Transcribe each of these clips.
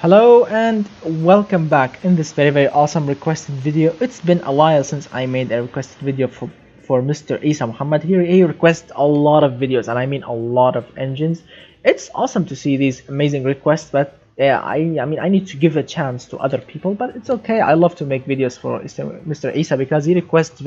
Hello and welcome back in this very awesome requested video. It's been a while since I made a requested video for Mr. Isa Muhammad. He requests a lot of videos, and I mean a lot of engines. It's awesome to see these amazing requests, but yeah, I mean I need to give a chance to other people, but it's okay. I love to make videos for Mr. Isa because he requests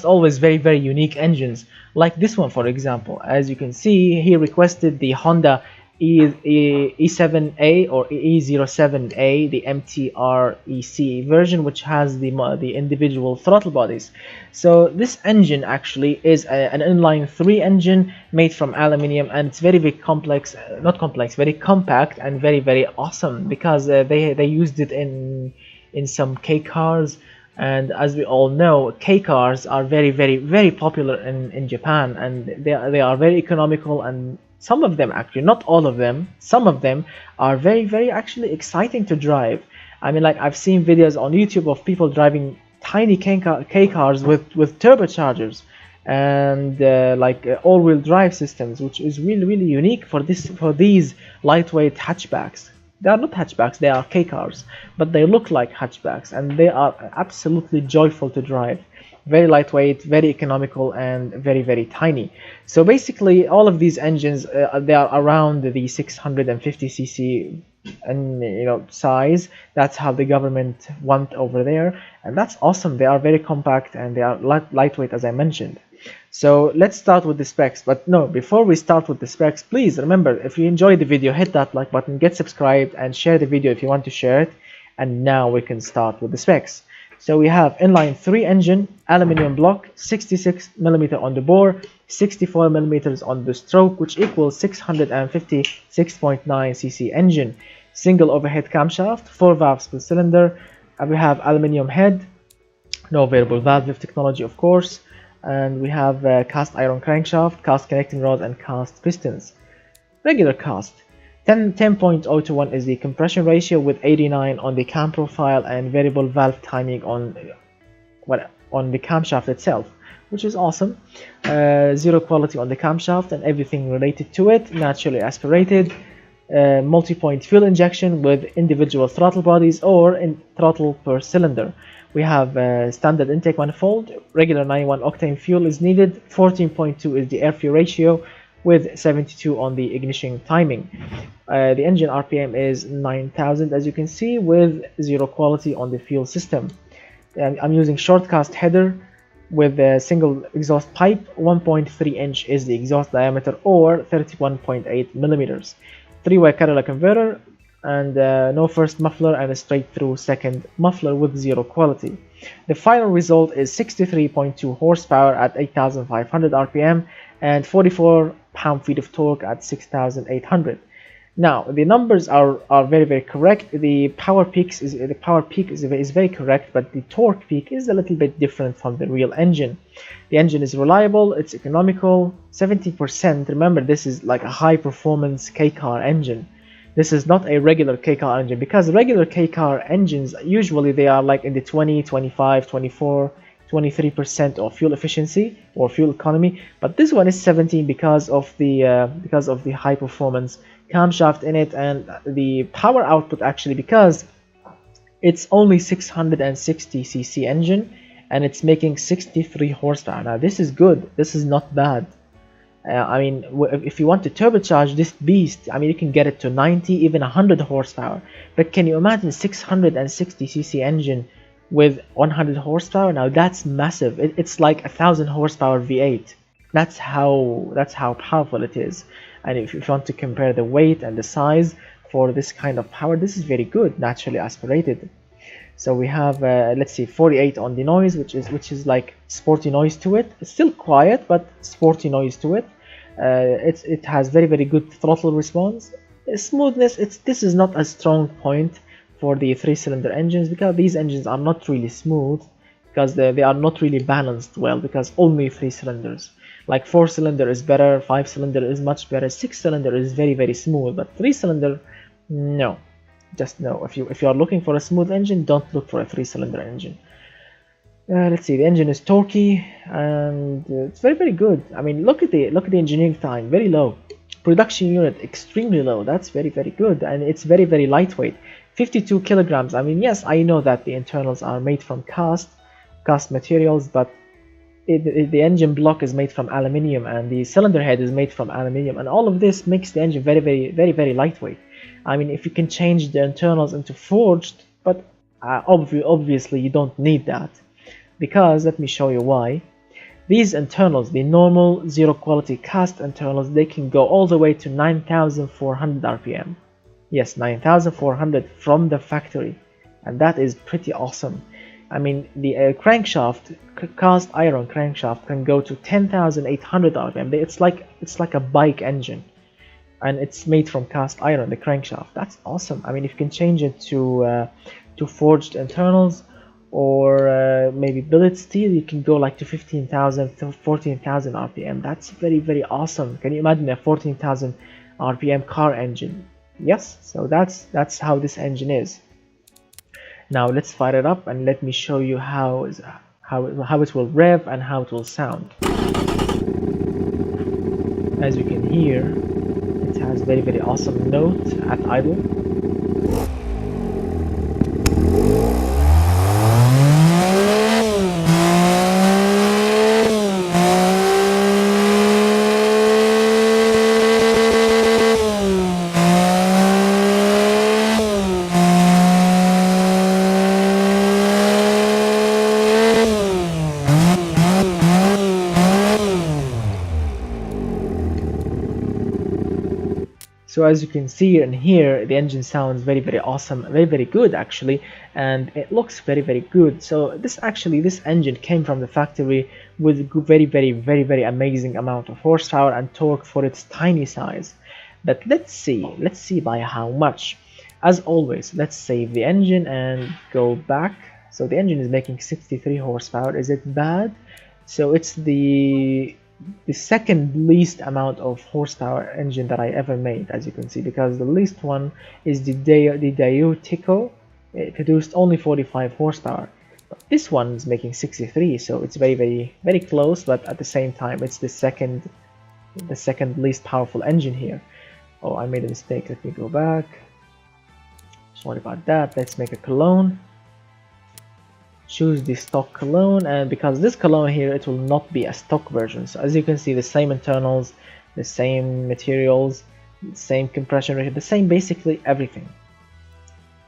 always very unique engines, like this one for example. As you can see, he requested the Honda E07A or E07A, the MTREC version, which has the individual throttle bodies. So this engine actually is an inline 3 engine made from aluminium, and it's very complex, not complex, very compact and very awesome because they used it in some K cars. And as we all know, K cars are very popular in Japan, and they are very economical, and some of them, actually not all of them, some of them are very actually exciting to drive. I mean, like, I've seen videos on YouTube of people driving tiny K cars with turbochargers and all-wheel drive systems, which is really unique for these lightweight hatchbacks. They are not hatchbacks, they are K cars, but they look like hatchbacks, and they are absolutely joyful to drive. Very lightweight, very economical, and very tiny. So basically, all of these engines, they are around the 650cc and size. That's how the government want over there, and that's awesome. They are very compact and they are lightweight, as I mentioned. So let's start with the specs. But no, before we start with the specs, please remember, if you enjoyed the video, hit that like button, get subscribed, and share the video if you want to share it. And now we can start with the specs. So we have inline 3 engine, aluminium block, 66mm on the bore, 64mm on the stroke, which equals 656.9cc engine. Single overhead camshaft, 4 valves per cylinder. We have aluminium head, no variable valve lift technology, of course. And we have cast iron crankshaft, cast connecting rod, and cast pistons. Regular cast. 10.0 is the compression ratio, with 89 on the cam profile, and variable valve timing on the camshaft itself, which is awesome. Zero quality on the camshaft and everything related to it, naturally aspirated. Multi-point fuel injection with individual throttle bodies or in throttle per cylinder. We have standard intake manifold. Regular 91 octane fuel is needed. 14.2 is the air fuel ratio, with 72 on the ignition timing. The engine RPM is 9,000, as you can see, with zero quality on the fuel system. And I'm using short cast header with a single exhaust pipe. 1.3 inch is the exhaust diameter, or 31.8 millimeters. 3-way catalytic converter, and no first muffler, and a straight through second muffler with zero quality. The final result is 63.2 horsepower at 8,500 RPM and 44 pound-feet of torque at 6,800. Now the numbers are very correct. The power peak is very correct, but the torque peak is a little bit different from the real engine. The engine is reliable, it's economical, 70%. Remember, this is like a high performance K car engine. This is not a regular K car engine, because regular K car engines usually they are like in the 20, 25, 24, 23% of fuel efficiency or fuel economy, but this one is 17 because of the high performance camshaft in it, and the power output, actually, because it's only 660cc engine and it's making 63 horsepower. Now this is good, this is not bad. I mean, if you want to turbocharge this beast, I mean, you can get it to 90, even 100 horsepower. But can you imagine 660cc engine with 100 horsepower? Now that's massive. It's like 1,000 horsepower V8. That's how powerful it is. And if you want to compare the weight and the size for this kind of power, this is very good, naturally aspirated. So we have let's see, 48 on the noise, which is like sporty noise to it. It's still quiet, but sporty noise to it. It has very good throttle response. Smoothness, this is not a strong point for the 3-cylinder engines, because these engines are not really smooth, because they are not really balanced well, because only 3 cylinders. Like 4-cylinder is better, 5-cylinder is much better, 6-cylinder is very smooth, but 3-cylinder, no. Just no. If you are looking for a smooth engine, don't look for a 3-cylinder engine. Let's see, the engine is torquey, and it's very good. I mean, look at the engineering time, very low. Production unit extremely low. That's very good, and it's very lightweight. 52 kilograms. I mean, yes, I know that the internals are made from cast materials, but the engine block is made from aluminium, and the cylinder head is made from aluminium, and all of this makes the engine very lightweight. I mean, if you can change the internals into forged, but obviously you don't need that, because let me show you why. These internals, the normal zero quality cast internals, they can go all the way to 9,400 RPM. Yes, 9,400 from the factory, and that is pretty awesome. I mean, the crankshaft, cast iron crankshaft, can go to 10,800 RPM. It's like a bike engine, and it's made from cast iron, the crankshaft. That's awesome. I mean, if you can change it to forged internals, or maybe billet steel, you can go like to 15,000 to 14,000 RPM. That's very awesome. Can you imagine a 14,000 RPM car engine? Yes, so that's how this engine is. Now let's fire it up and let me show you how it will rev and how it will sound. As you can hear, it has very awesome note at idle. So as you can see and hear, the engine sounds very awesome, very good actually, and it looks very good. So this engine came from the factory with very amazing amount of horsepower and torque for its tiny size. But let's see by how much. As always, let's save the engine and go back. So the engine is making 63 horsepower. Is it bad? So it's the second least amount of horsepower engine that I ever made, as you can see, because the least one is the Daewoo Tico. It produced only 45 horsepower, but this one is making 63, so it's very close, but at the same time it's the second least powerful engine here. Oh, I made a mistake. Let me go back. Sorry about that. Let's make a clone. Choose the stock clone, and because this clone here, it will not be a stock version. So as you can see, the same internals, the same materials, the same compression ratio, the same basically everything.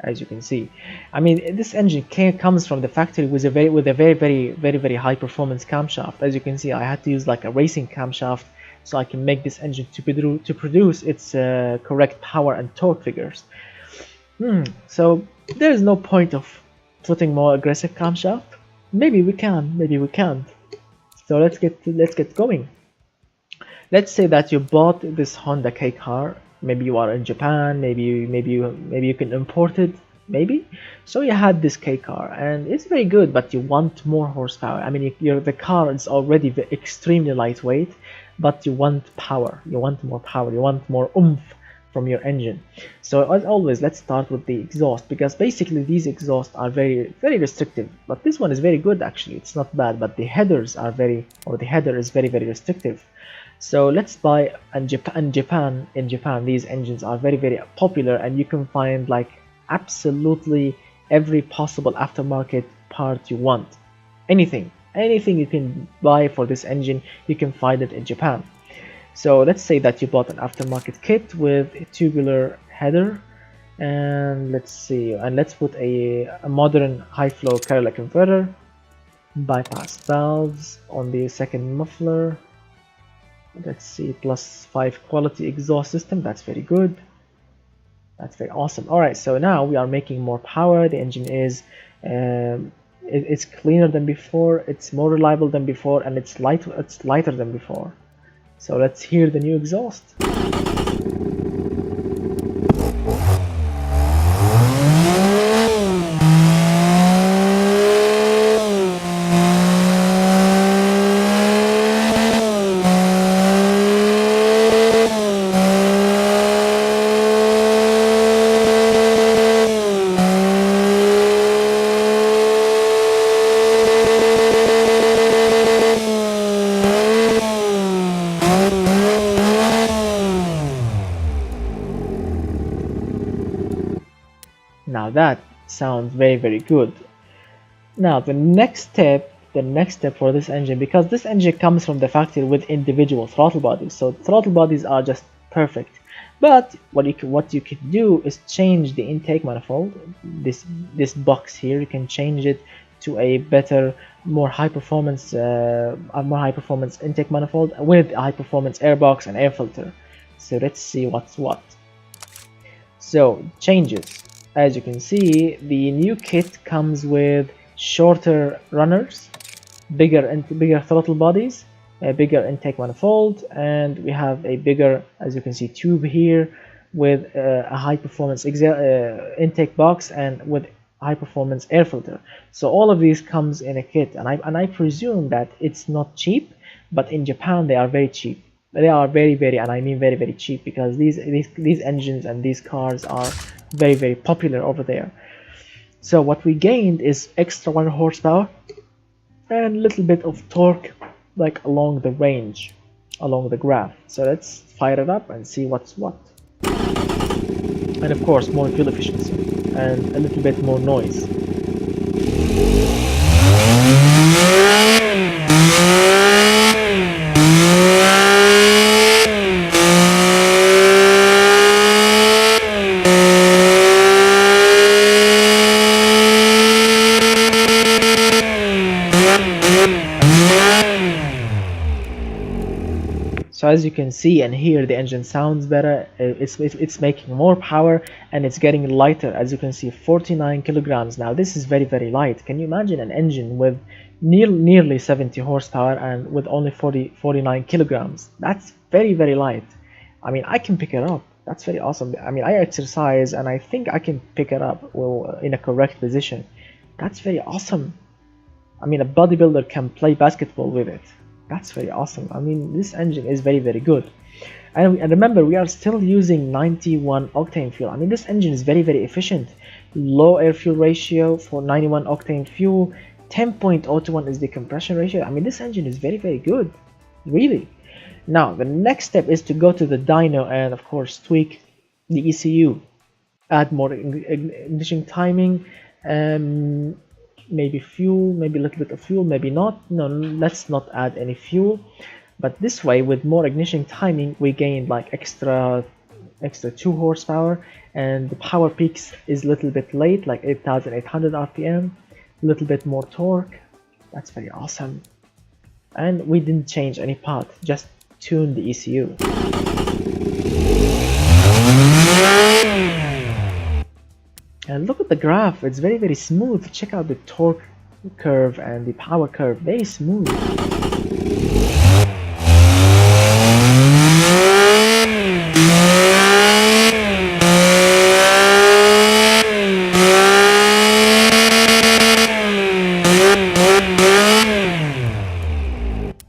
As you can see, I mean, this engine comes from the factory with a very high performance camshaft. As you can see, I had to use like a racing camshaft so I can make this engine to produce its correct power and torque figures. So there is no point of putting more aggressive camshaft. Maybe we can, maybe we can't. So let's get going. Let's say that you bought this Honda K car. Maybe you are in Japan. Maybe you can import it. Maybe. So you had this K car and it's very good, but you want more horsepower. I mean, the car is already extremely lightweight, but you want power. You want more power. You want more oomph from your engine. So as always, let's start with the exhaust, because basically these exhausts are very restrictive, but this one is very good actually. It's not bad, but the headers are the header is very restrictive. So let's buy in Japan these engines are very popular, and you can find like absolutely every possible aftermarket part you want. Anything you can buy for this engine, you can find it in Japan. So let's say that you bought an aftermarket kit with a tubular header, and let's put a modern high flow Carrier converter, bypass valves on the second muffler. Let's see, +5 quality exhaust system. That's very good. That's very awesome. All right, so now we are making more power. The engine is it's cleaner than before, it's more reliable than before, and it's lighter than before. So let's hear the new exhaust. Now that sounds very good. Now the next step for this engine, because this engine comes from the factory with individual throttle bodies, so throttle bodies are just perfect. But what you can do is change the intake manifold. This box here, you can change it to a better, more high performance intake manifold with a high performance air box and air filter. So let's see what's what. So changes, as you can see, the new kit comes with shorter runners, bigger throttle bodies, a bigger intake manifold, and we have a bigger, as you can see, tube here with a high performance intake box and with high performance air filter. So all of these comes in a kit, and I presume that it's not cheap, but in Japan they are very cheap. They are very, and I mean very cheap, because these engines and these cars are very popular over there. So what we gained is extra 1 horsepower and a little bit of torque, like along the range, along the graph. So let's fire it up and see what's what. And of course more fuel efficiency and a little bit more noise. So as you can see and hear, the engine sounds better, it's making more power, and it's getting lighter. As you can see, 49 kilograms. Now this is very light. Can you imagine an engine with nearly 70 horsepower and with only 49 kilograms? That's very light. I mean, I can pick it up. That's very awesome. I mean, I exercise and I think I can pick it up in a correct position. That's very awesome. I mean, a bodybuilder can play basketball with it. That's very awesome. I mean, this engine is very good. And remember, we are still using 91 octane fuel. I mean, this engine is very efficient. Low air fuel ratio for 91 octane fuel. 10.021 is the compression ratio. I mean, this engine is very good, really. Now the next step is to go to the dyno and of course tweak the ECU, add more ignition timing, maybe fuel, maybe a little bit of fuel, maybe not. No, let's not add any fuel. But this way, with more ignition timing, we gain like extra 2 horsepower, and the power peaks is a little bit late, like 8,800 rpm, a little bit more torque. That's very awesome. And we didn't change any part, just tune the ECU. And look at the graph, it's very smooth. Check out the torque curve and the power curve, very smooth.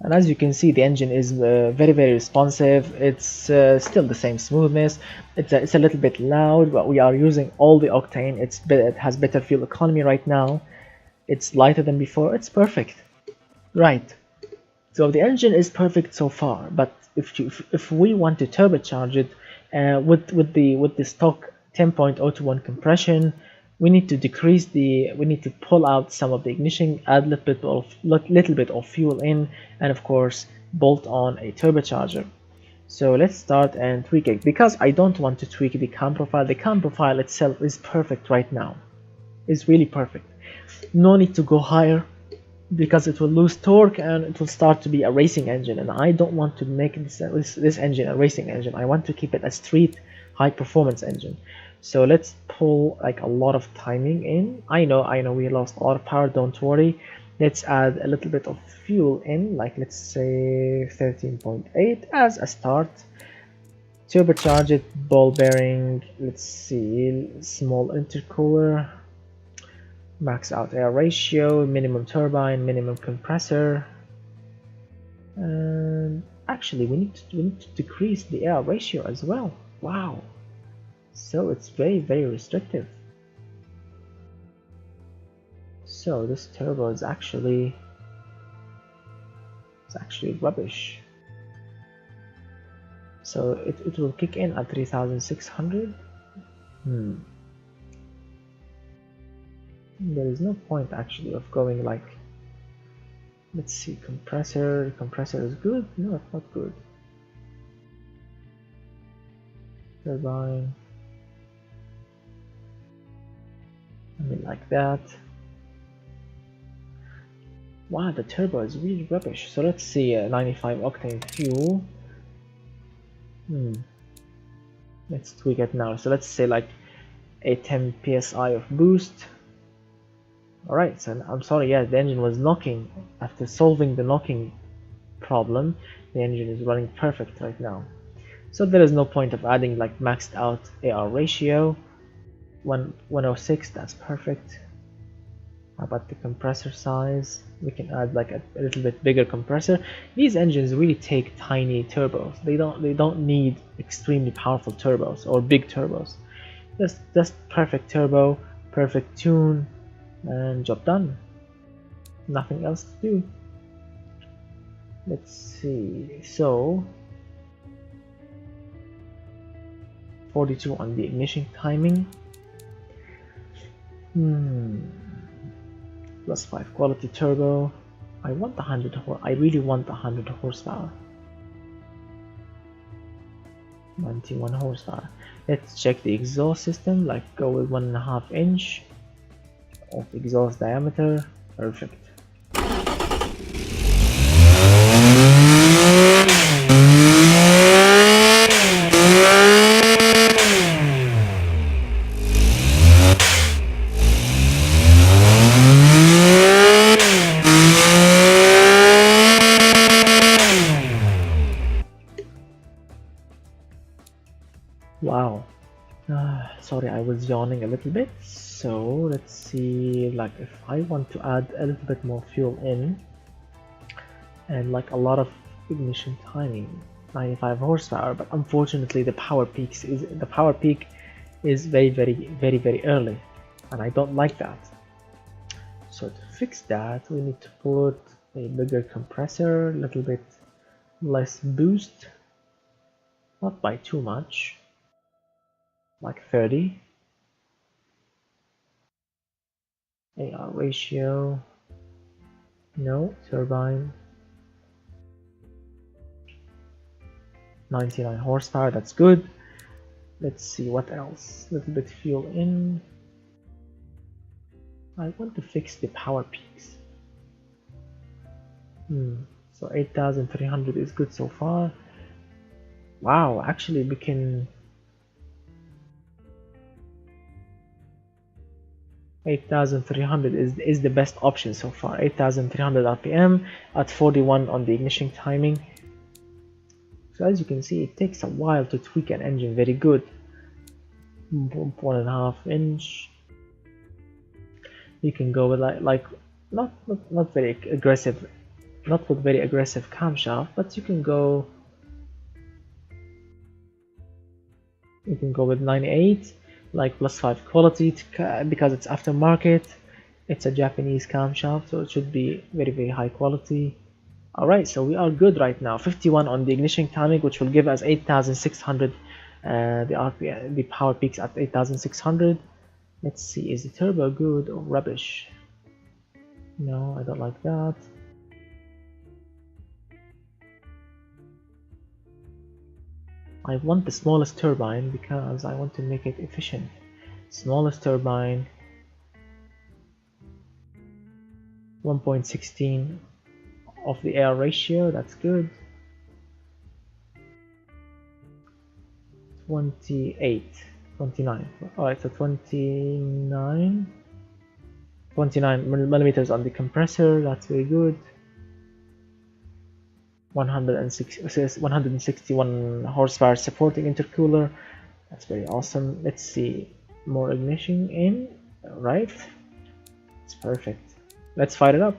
And as you can see, the engine is very responsive. It's still the same smoothness. It's a little bit loud, but we are using all the octane. It has better fuel economy right now. It's lighter than before. It's perfect, right? So the engine is perfect so far. But if we want to turbocharge it with the stock 10.021 compression, we need to pull out some of the ignition, add a little bit of fuel in, and of course bolt on a turbocharger. So let's start and tweak it, because I don't want to tweak the cam profile. The cam profile itself is perfect right now. It's really perfect. No need to go higher, because it will lose torque and it will start to be a racing engine, and I don't want to make this engine a racing engine. I want to keep it a street high performance engine. So let's pull like a lot of timing in. I know we lost a lot of power, don't worry. Let's add a little bit of fuel in, like let's say 13.8 as a start. Turbocharge it, ball bearing, let's see, small intercooler, max out air ratio, minimum turbine, minimum compressor. And actually we need to decrease the air ratio as well. Wow. So it's very restrictive. So this turbo is actually rubbish. So it will kick in at 3600. There is no point actually of going like, let's see, compressor is good. No, it's not good. Turbine, I mean like that. Wow, the turbo is really rubbish. So let's see, 95 octane fuel. Let's tweak it now. So let's say like a 10 psi of boost. Alright, so I'm sorry, yeah, the engine was knocking. After solving the knocking problem, the engine is running perfect right now. So there is no point of adding like maxed out AR ratio. 106, that's perfect. How about the compressor size? We can add like a little bit bigger compressor. These engines really take tiny turbos. They don't need extremely powerful turbos or big turbos. Just perfect turbo, perfect tune, and job done. Nothing else to do. Let's see. So 42 on the ignition timing. +5 quality turbo. I want 100 horse. I really want 100 horsepower. 91 horsepower. Let's check the exhaust system. Like go with 1.5 inch of exhaust diameter. Perfect. Wow. Sorry, I was yawning a little bit. So let's see, like if I want to add a little bit more fuel in and like a lot of ignition timing, 95 horsepower, but unfortunately the power peak is very early, and I don't like that. So to fix that, we need to put a bigger compressor, a little bit less boost, not by too much, like 30. AR ratio, no. Turbine, 99 horsepower, that's good. Let's see what else. Little bit fuel in. I want to fix the power peaks. So 8,300 is good so far. Wow, actually we can 8,300 is the best option so far. 8,300 RPM at 41 on the ignition timing. So as you can see, it takes a while to tweak an engine very good. 1.5 inch. You can go with like not very aggressive, not with very aggressive camshaft, but you can go with 98. Like +5 quality because it's aftermarket. It's a Japanese camshaft, so it should be very high quality. Alright, so we are good right now. 51 on the ignition timing, which will give us 8,600. The RPM, the power peaks at 8,600. Let's see, is the turbo good or rubbish? No, I don't like that. I want the smallest turbine because I want to make it efficient. Smallest turbine, 1.16 of the air ratio, that's good. 29. Alright, so 29 millimeters on the compressor, that's very good. 161 horsepower supporting intercooler, that's very awesome. Let's see, more ignition in. Right, it's perfect. Let's fire it up.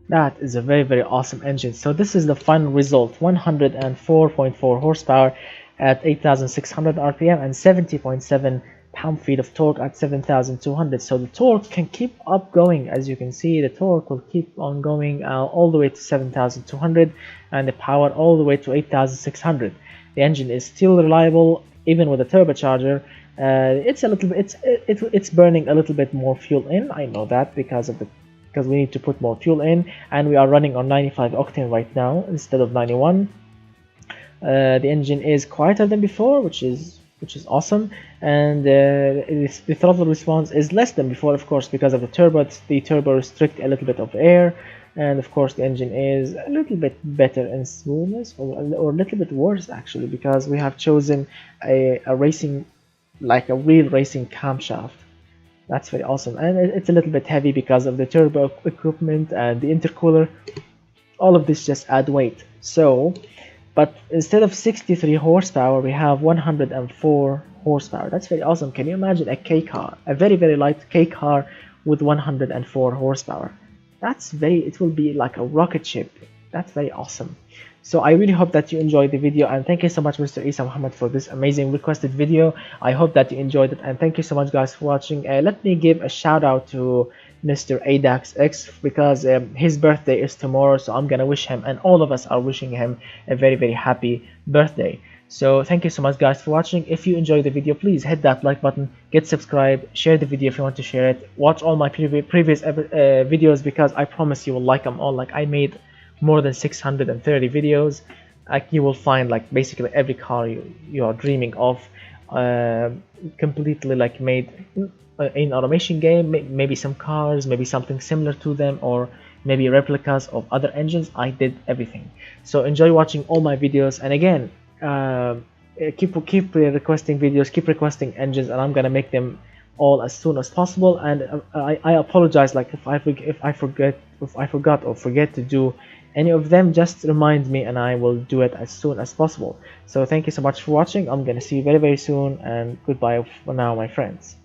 That is a very awesome engine. So this is the final result: 104.4 horsepower at 8,600 rpm and 70.7 pound-feet of torque at 7,200. So the torque can keep up going. As you can see, the torque will keep on going all the way to 7,200, and the power all the way to 8,600. The engine is still reliable even with a turbocharger. It's a little bit, it's burning a little bit more fuel in. I know that because we need to put more fuel in, and we are running on 95 octane right now instead of 91. The engine is quieter than before, which is awesome, and the throttle response is less than before, of course, because of the turbo. The turbo restrict a little bit of air, and of course the engine is a little bit better in smoothness, or a little bit worse actually, because we have chosen a racing, like a real racing camshaft. That's very awesome, and it's a little bit heavy because of the turbo equipment and the intercooler. All of this just add weight. So, but instead of 63 horsepower, we have 104 horsepower. That's very awesome. Can you imagine a K car, a very light K car with 104 horsepower? It will be like a rocket ship. That's very awesome. So I really hope that you enjoyed the video, and thank you so much, Mr. Isa Muhammad, for this amazing requested video. I hope that you enjoyed it, and thank you so much guys for watching. Let me give a shout out to Mr. ADAX-X, because his birthday is tomorrow, so I'm gonna wish him, and all of us are wishing him, a very happy birthday. So thank you so much guys for watching. If you enjoyed the video, please hit that like button, get subscribed, share the video if you want to share it, watch all my previous videos, because I promise you will like them all. Like, I made more than 630 videos. Like, you will find like basically every car you are dreaming of, completely like made in automation game, maybe some cars, maybe something similar to them, or maybe replicas of other engines. I did everything. So enjoy watching all my videos, and again, keep requesting videos, keep requesting engines, and I'm gonna make them all as soon as possible. And I apologize, like if I forgot or forget to do any of them, just remind me and I will do it as soon as possible. So thank you so much for watching. I'm gonna see you very soon, and goodbye for now, my friends.